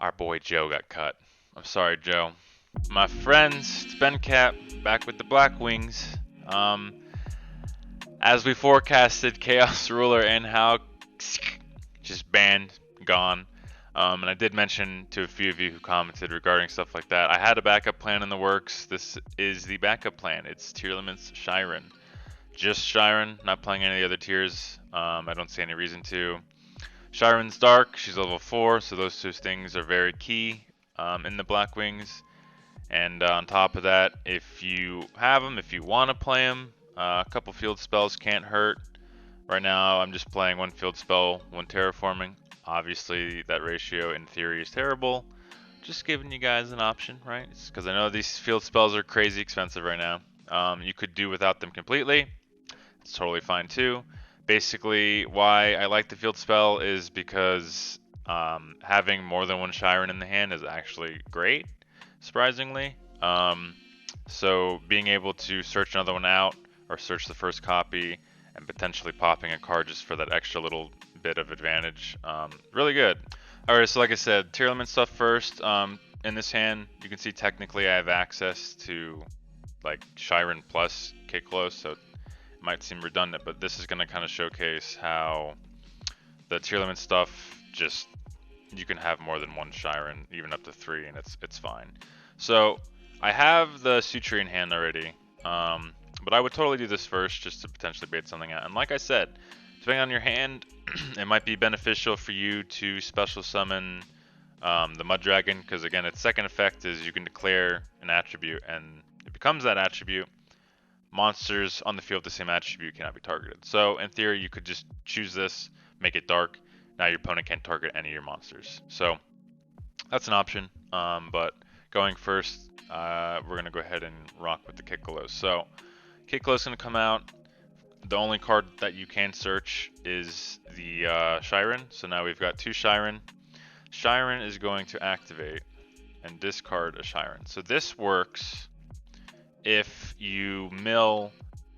Our boy Joe got cut. I'm sorry, Joe. My friends, it's BenCappp back with the Blackwings. As we forecasted, Chaos Ruler and Halq just banned, gone. And I did mention to a few of you who commented regarding stuff like that. I had a backup plan in the works. This is the backup plan. It's Tearlament Scheiren. Just Scheiren, not playing any other tiers. I don't see any reason to. Scheiren's dark, she's level 4, so those two things are very key in the Blackwings. And on top of that, if you have them, if you want to play them, a couple field spells can't hurt. Right now, I'm just playing one field spell, one terraforming. Obviously, that ratio in theory is terrible. Just giving you guys an option, right? Because I know these field spells are crazy expensive right now. You could do without them completely. It's totally fine too. Basically, why I like the field spell is because having more than one Scheiren in the hand is actually great, surprisingly. So being able to search another one out or search the first copy and potentially popping a card just for that extra little bit of advantage, really good. Alright, so like I said, Tearlament stuff first. In this hand, you can see technically I have access to like Scheiren plus Kick Close, so might seem redundant, but this is going to kind of showcase how the Tearlament stuff, just you can have more than one Scheiren, even up to 3, and it's fine. So I have the Sutri in hand already, but I would totally do this first just to potentially bait something out. And like I said, depending on your hand, it might be beneficial for you to special summon the Mud Dragon, because again, its second effect is you can declare an attribute, and it becomes that attribute. Monsters on the field with the same attribute cannot be targeted. So in theory, you could just choose this, make it dark. Now your opponent can't target any of your monsters. So that's an option. But going first, we're going to go ahead and rock with the Kick Close. So Kick Close is going to come out. The only card that you can search is the Scheiren. So now we've got 2 Scheiren. Scheiren is going to activate and discard a Scheiren. So this works if you mill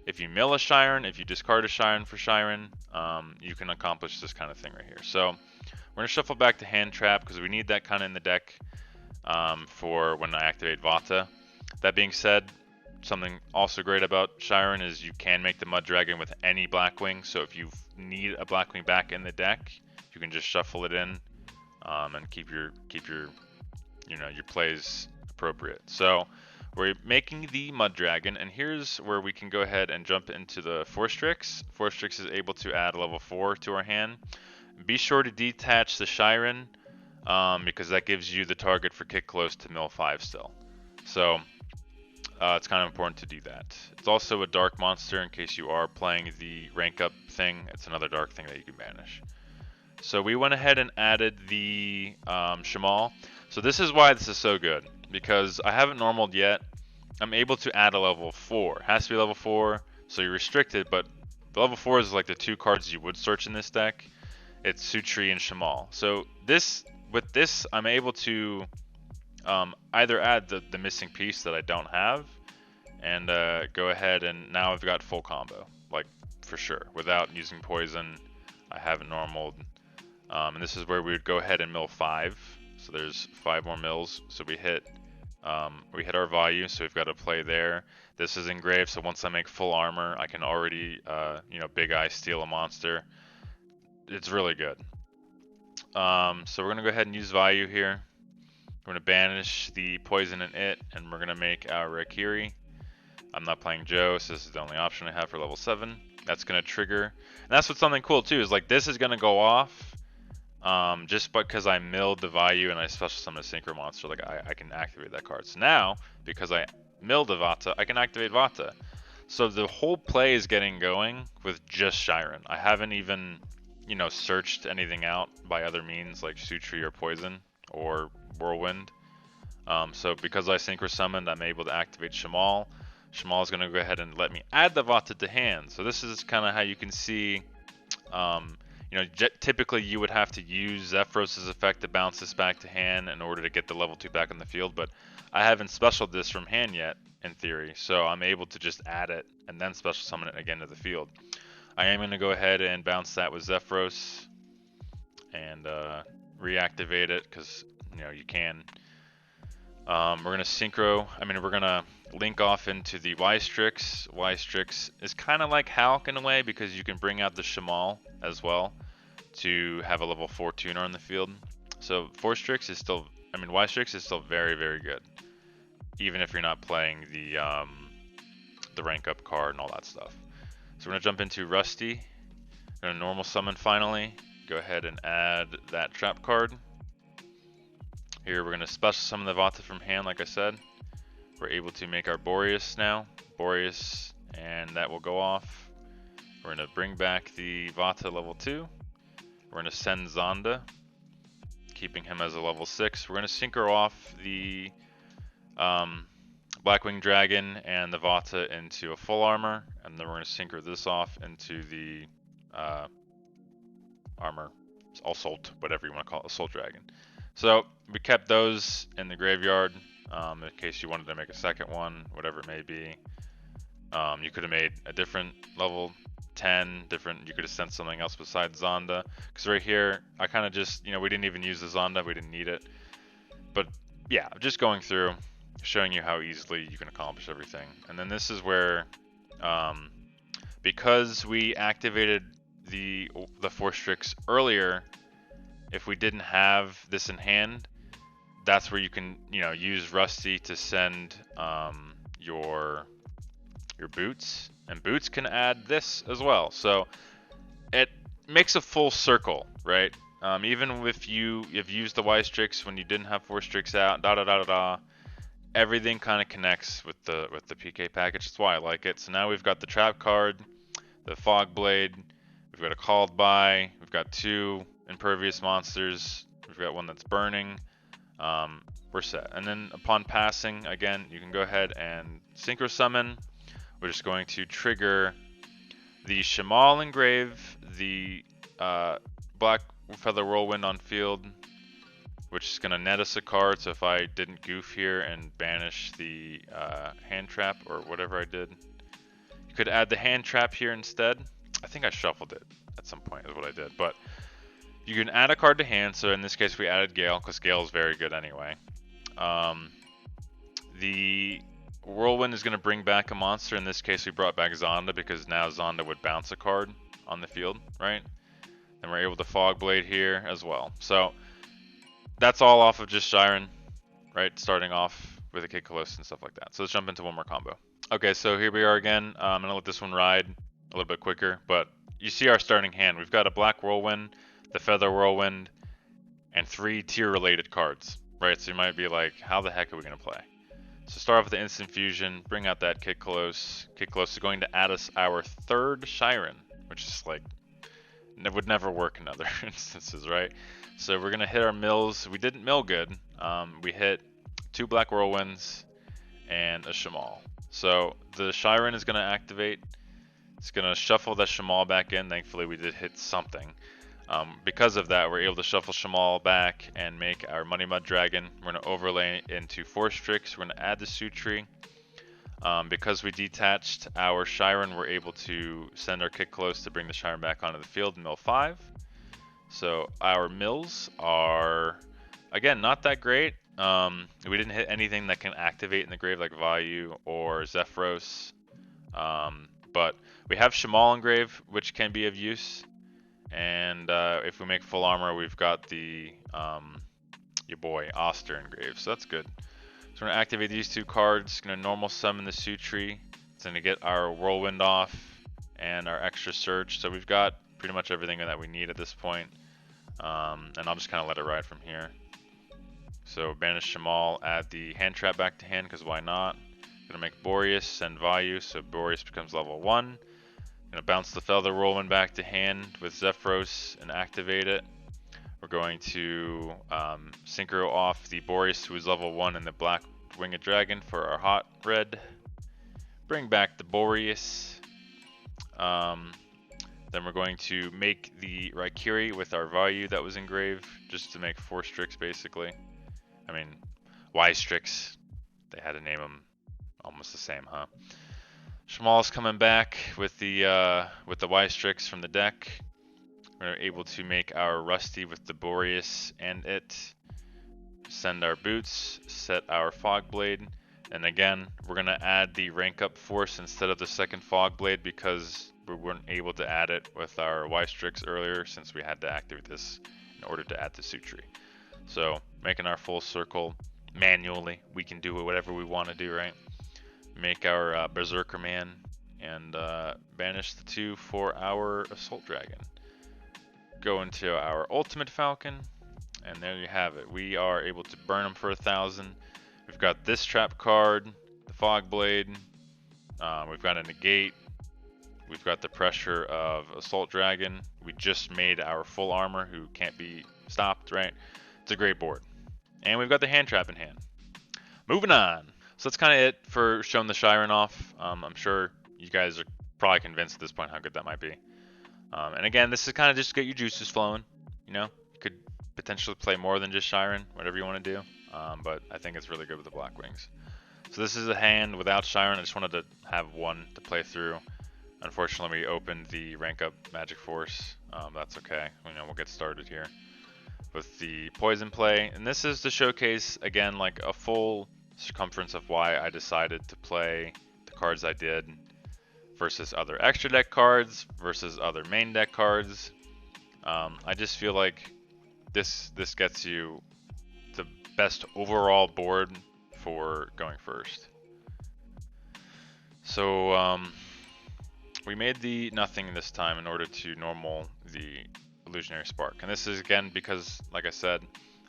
a Scheiren, if you discard a Scheiren for Scheiren, you can accomplish this kind of thing right here. So we're going to shuffle back to Hand Trap because we need that kind of in the deck for when I activate Vata. That being said, something also great about Scheiren is you can make the Mud Dragon with any Blackwing. So if you need a Blackwing back in the deck, you can just shuffle it in and keep your your plays appropriate. So we're making the Mud Dragon, and here's where we can go ahead and jump into the Forstrix. Forstrix is able to add a level 4 to our hand. Be sure to detach the Scheiren, because that gives you the target for Kick Close to mill 5 still. So it's kind of important to do that. It's also a dark monster in case you are playing the rank up thing. It's another dark thing that you can banish. So we went ahead and added the Shamal. So this is why this is so good, because I haven't normaled yet. I'm able to add a level 4. It has to be level 4, so you're restricted, but the level 4 is like the 2 cards you would search in this deck. It's Sutri and Shamal. So with this, I'm able to either add the missing piece that I don't have, and go ahead and now I've got full combo, like for sure, without using poison. I haven't normaled. And this is where we would go ahead and mill 5. So there's 5 more mills. So we hit our value. So we've got a play there. This is engraved. So once I make full armor, I can already Big Eye steal a monster. It's really good. So we're gonna go ahead and use value here. We're gonna banish the poison in it, and we're gonna make our Rakiri. I'm not playing Joe, so this is the only option I have for level 7. That's gonna trigger. And that's what's something cool too, is like this is gonna go off. Just because I milled the value and I special summon a synchro monster, like I can activate that card. So now, because I milled the Vata, I can activate Vata. So the whole play is getting going with just Scheiren. I haven't even, searched anything out by other means like Sutri or Poison or Whirlwind. So because I synchro summoned, I'm able to activate Shamal. Shamal is going to go ahead and let me add the Vata to hand. So this is kind of how you can see. Typically you would have to use Zephyros' effect to bounce this back to hand in order to get the level 2 back on the field, but I haven't specialed this from hand yet, in theory, so I'm able to just add it and then special summon it again to the field. I am going to go ahead and bounce that with Zephyros and reactivate it, because you can. We're gonna synchro. We're gonna link off into the Y-Strix. Y-Strix is kind of like Halq in a way because you can bring out the Shamal as well to have a level 4 tuner on the field. So Y-Strix is still very, very good, even if you're not playing the rank up card and all that stuff. So we're gonna jump into Rusty. We're gonna normal summon finally. Go ahead and add that trap card. Here we're gonna special summon the Vata from hand, like I said. We're able to make our Boreas now. Boreas, and that will go off. We're gonna bring back the Vata level 2. We're gonna send Zonda, keeping him as a level 6. We're gonna synchro off the Blackwing Dragon and the Vata into a full armor, and then we're gonna synchro this off into the armor, assault, whatever you want to call it, assault dragon. So we kept those in the graveyard in case you wanted to make a second one, whatever it may be. You could have made a different level 10, you could have sent something else besides Zonda. Because right here, I kind of just, we didn't even use the Zonda, we didn't need it. But yeah, just going through, showing you how easily you can accomplish everything. And then this is where, because we activated the Y-Strix earlier, if we didn't have this in hand, that's where you can use Rusty to send your boots, and boots can add this as well. So it makes a full circle, right? Even if you've used the Y-Strix when you didn't have Y-Strix out, everything kind of connects with the PK package. That's why I like it. So now we've got the trap card, the fog blade, we've got a called by, we've got 2 impervious monsters, we've got one that's burning. We're set. And then upon passing, again, you can go ahead and synchro summon. We're just going to trigger the Shamal engrave, the Black Feather Whirlwind on field, which is going to net us a card. So if I didn't goof here and banish the hand trap or whatever I did, you could add the hand trap here instead. I think I shuffled it at some point is what I did, but you can add a card to hand. So in this case we added Gale because Gale is very good anyway. The Whirlwind is going to bring back a monster. In this case we brought back Zonda because now Zonda would bounce a card on the field, right? And we're able to Fog Blade here as well. So that's all off of just Scheiren, right? Starting off with a Kid Colossus and stuff like that. So let's jump into one more combo. Okay, so here we are again. I'm going to let this one ride a little bit quicker, but you see our starting hand. We've got a Black Whirlwind, the Feather Whirlwind, and 3 tier-related cards, right? So you might be like, how the heck are we going to play? So start off with the Instant Fusion, bring out that Kid Colossus. Kid Colossus is going to add us our 3rd Scheiren, which is like, it would never work in other instances, right? So we're going to hit our mills. We didn't mill good. We hit 2 Black Whirlwinds and a Shamal. So the Scheiren is going to activate. It's going to shuffle that Shamal back in. Thankfully, we did hit something. Because of that, we're able to shuffle Shamal back and make our Money Mud Dragon. We're going to overlay into Y-Strix. We're going to add the Sutri. Because we detached our Scheiren, we're able to send our Kid Close to bring the Scheiren back onto the field, mill 5. So our mills are, again, not that great. We didn't hit anything that can activate in the grave like Vayu or Zephyros. But we have Shamal engrave, which can be of use. And if we make full armor, we've got the your boy Oster engrave, so that's good. So we're gonna activate these 2 cards. Gonna normal summon the Sutri. It's gonna get our Whirlwind off and our extra Surge. So we've got pretty much everything that we need at this point. And I'll just kind of let it ride from here. So banish Shamal, add the hand trap back to hand because why not? Gonna make Boreas, send Vayu, so Boreas becomes level 1. Gonna bounce the Feather Whirlwind back to hand with Zephyros and activate it. We're going to synchro off the Boreas, who is level 1, and the Black Winged Dragon for our hot red. Bring back the Boreas. Then we're going to make the Raikiri with our Vayu that was engraved, just to make 4 Strix basically. I mean, Y-Strix. They had to name them almost the same, huh? Shamal's coming back with the Y-Strix from the deck. We're able to make our Rusty with the Boreas and it. send our boots, set our fog blade, and again, we're gonna add the rank up force instead of the second fog blade because we weren't able to add it with our Y-Strix earlier since we had to activate this in order to add the Sutri. So making our full circle manually, we can do whatever we want to do, right? Make our Berserker Man and banish the 2 for our Assault Dragon. Go into our Ultimate Falcon, and there you have it. We are able to burn them for 1,000. We've got this trap card, the Fog Blade, we've got a negate, we've got the pressure of Assault Dragon. We just made our full armor who can't be stopped, right? It's a great board. And we've got the hand trap in hand. Moving on. So that's kind of it for showing the Scheiren off. I'm sure you guys are probably convinced at this point how good that might be. And again, this is kind of just to get your juices flowing. You know, you could potentially play more than just Scheiren, whatever you want to do. But I think it's really good with the Blackwings. So this is a hand without Scheiren. I just wanted to have one to play through. Unfortunately, we opened the rank up Magic Force. That's okay. We'll get started here with the poison play. And this is to showcase, again, like a full circumference of why I decided to play the cards I did versus other extra deck cards versus other main deck cards. I just feel like this gets you the best overall board for going first. So we made the nothing this time in order to normal the Illusionary Spark, and this is again because, like I said,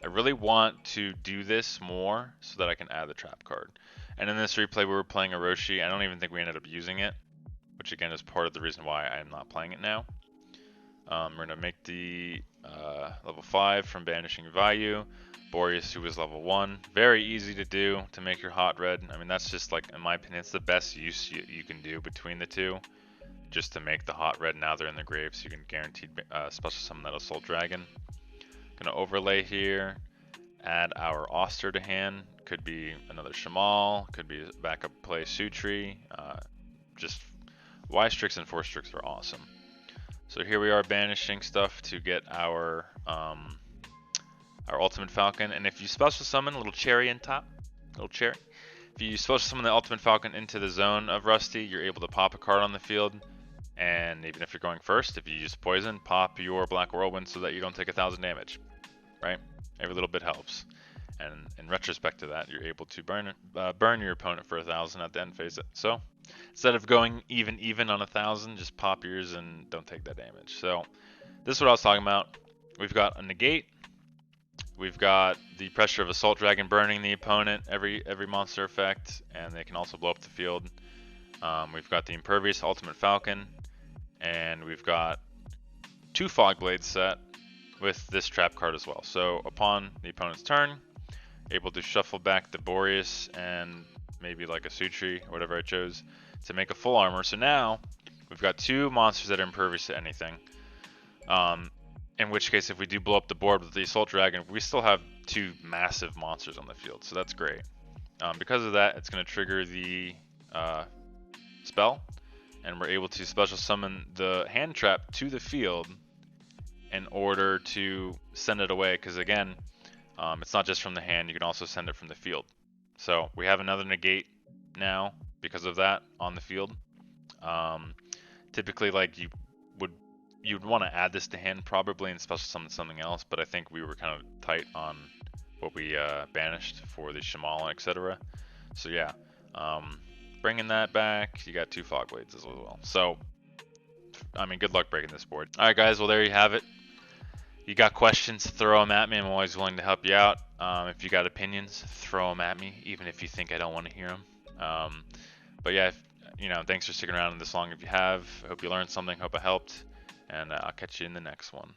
I really want to do this more so that I can add the trap card. And in this replay we were playing Orochi. I don't even think we ended up using it, which again is part of the reason why I am not playing it now. We're going to make the level 5 from Banishing Value. Boreas, who was level 1. Very easy to do to make your hot red. I mean, that's just, like, in my opinion, it's the best use you can do between the two. Just to make the hot red now they're in the grave, so you can guaranteed special summon that Assault Dragon. Gonna overlay here, add our Oster to hand. Could be another Shamal, could be backup play Sutri. Just Y-Strix and 4-Strix are awesome. So here we are banishing stuff to get our Ultimate Falcon. And if you special summon a little cherry in top, little cherry. If you special summon the Ultimate Falcon into the zone of Rusty, you're able to pop a card on the field. And even if you're going first, if you use poison, pop your Black Whirlwind so that you don't take 1,000 damage, right? Every little bit helps. And in retrospect to that, you're able to burn your opponent for 1,000 at the end phase. So instead of going even on 1,000, just pop yours and don't take that damage. So this is what I was talking about. We've got a negate. We've got the pressure of Assault Dragon burning the opponent every monster effect, and they can also blow up the field. We've got the Impervious Ultimate Falcon, and we've got 2 Fog Blades set with this trap card as well. So upon the opponent's turn, able to shuffle back the Boreas and maybe like a Sutri, or whatever I chose, to make a full armor. So now we've got 2 monsters that are impervious to anything. In which case, if we do blow up the board with the Assault Dragon, we still have 2 massive monsters on the field. So that's great. Because of that, it's going to trigger the spell, and we're able to special summon the hand trap to the field in order to send it away, because again, it's not just from the hand, you can also send it from the field. So we have another negate now because of that on the field. Typically, like you'd want to add this to hand probably and special summon something else, but I think we were kind of tight on what we banished for the Shamal, etc. So yeah, bringing that back, you got 2 Fog Blades as well. So, I mean, good luck breaking this board. All right, guys, well, there you have it. You got questions, throw them at me. I'm always willing to help you out. If you got opinions, throw them at me, even if you think I don't want to hear them. But yeah, thanks for sticking around this long if you have. I hope you learned something, hope I helped, and I'll catch you in the next one.